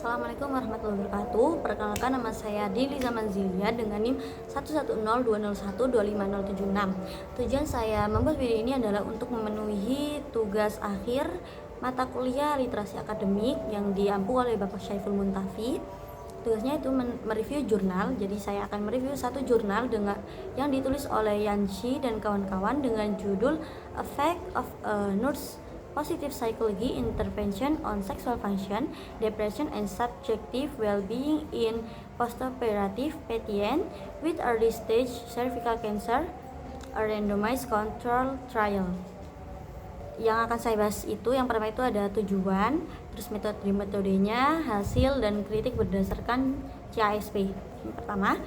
Assalamualaikum warahmatullahi wabarakatuh. Perkenalkan, nama saya Dili Zamanzilia dengan NIM 11020125076. Tujuan saya membuat video ini adalah untuk memenuhi tugas akhir mata kuliah literasi akademik yang diampu oleh Bapak Syaiful Muntafi. Tugasnya itu mereview jurnal. Jadi saya akan mereview satu jurnal dengan yang ditulis oleh Yanshi dan kawan-kawan dengan judul Effect of Nurse Positive Psychology Intervention on Sexual Function, Depression and Subjective Well-being in Postoperative Patient with Early Stage Cervical Cancer, a Randomized Control Trial. Yang akan saya bahas itu, yang pertama itu ada tujuan, terus metodenya, hasil, dan kritik berdasarkan CASP. Yang pertama,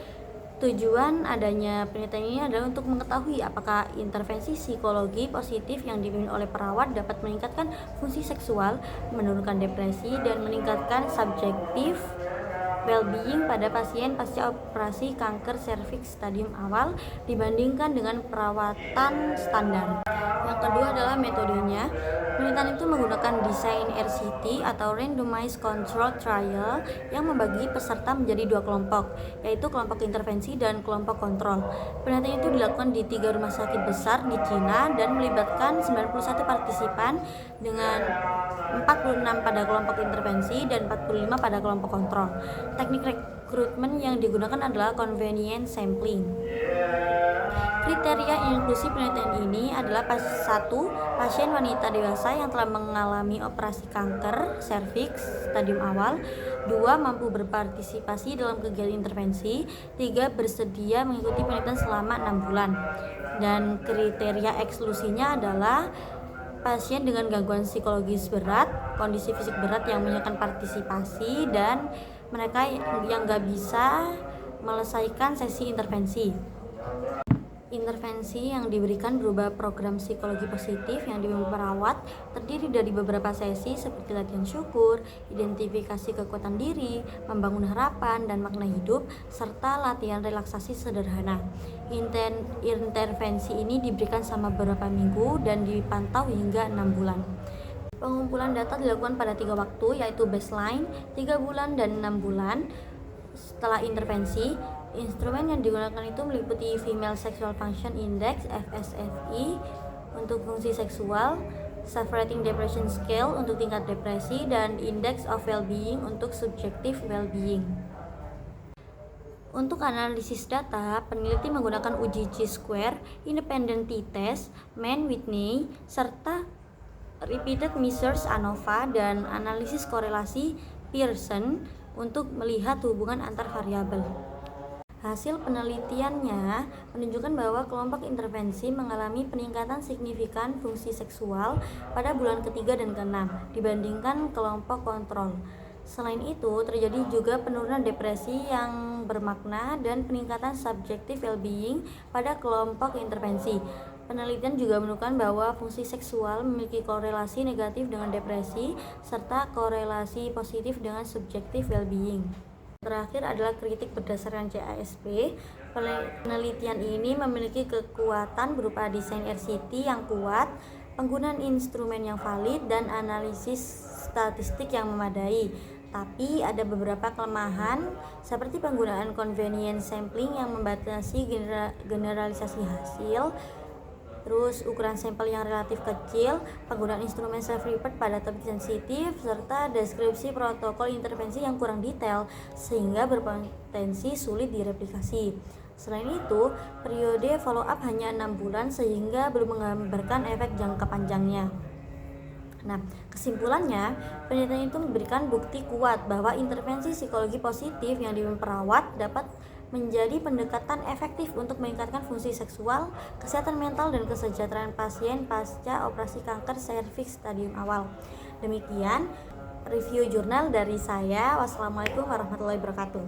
tujuan adanya penelitian ini adalah untuk mengetahui apakah intervensi psikologi positif yang dipimpin oleh perawat dapat meningkatkan fungsi seksual, menurunkan depresi, dan meningkatkan subjektif well-being pada pasien pasca operasi kanker serviks stadium awal dibandingkan dengan perawatan standar. Yang kedua adalah metodenya. Penelitian itu menggunakan desain RCT atau Randomized Control Trial yang membagi peserta menjadi dua kelompok, yaitu kelompok intervensi dan kelompok kontrol. Penelitian itu dilakukan di 3 rumah sakit besar di Cina dan melibatkan 91 partisipan dengan 46 pada kelompok intervensi dan 45 pada kelompok kontrol. Teknik rekrutmen yang digunakan adalah convenient sampling. Kriteria inklusi penelitian ini adalah satu, pasien wanita dewasa yang telah mengalami operasi kanker serviks stadium awal. 2, mampu berpartisipasi dalam kegiatan intervensi. 3, bersedia mengikuti penelitian selama 6 bulan. Dan kriteria eksklusinya adalah pasien dengan gangguan psikologis berat, kondisi fisik berat yang menyebabkan partisipasi, dan mereka yang nggak bisa menyelesaikan sesi intervensi. Intervensi yang diberikan berupa program psikologi positif yang dipimpin perawat, terdiri dari beberapa sesi seperti latihan syukur, identifikasi kekuatan diri, membangun harapan dan makna hidup, serta latihan relaksasi sederhana. Intervensi ini diberikan selama beberapa minggu dan dipantau hingga 6 bulan. Pengumpulan data dilakukan pada 3 waktu, yaitu baseline, 3 bulan dan 6 bulan setelah intervensi. Instrumen yang digunakan itu meliputi Female Sexual Function Index (FSFI) untuk fungsi seksual, Self-Rating Depression Scale untuk tingkat depresi, dan Index of Well-being untuk Subjective Well-being. Untuk analisis data, peneliti menggunakan uji Chi-square, independent t-test, Mann-Whitney, serta repeated measures ANOVA dan analisis korelasi Pearson untuk melihat hubungan antar variabel. Hasil penelitiannya menunjukkan bahwa kelompok intervensi mengalami peningkatan signifikan fungsi seksual pada bulan ketiga dan keenam dibandingkan kelompok kontrol. Selain itu, terjadi juga penurunan depresi yang bermakna dan peningkatan subjective well-being pada kelompok intervensi. Penelitian juga menunjukkan bahwa fungsi seksual memiliki korelasi negatif dengan depresi serta korelasi positif dengan subjective well-being. Terakhir adalah kritik berdasarkan CASP. Penelitian ini memiliki kekuatan berupa desain RCT yang kuat, penggunaan instrumen yang valid, dan analisis statistik yang memadai. Tapi ada beberapa kelemahan seperti penggunaan convenient sampling yang membatasi generalisasi hasil, terus ukuran sampel yang relatif kecil, penggunaan instrumen self-report pada topik sensitif, serta deskripsi protokol intervensi yang kurang detail sehingga berpotensi sulit direplikasi. Selain itu, periode follow-up hanya 6 bulan sehingga belum menggambarkan efek jangka panjangnya. Nah, kesimpulannya, penelitian itu memberikan bukti kuat bahwa intervensi psikologi positif yang dipimpin perawat dapat menjadi pendekatan efektif untuk meningkatkan fungsi seksual, kesehatan mental, dan kesejahteraan pasien pasca operasi kanker serviks stadium awal. Demikian review jurnal dari saya. Wassalamualaikum warahmatullahi wabarakatuh.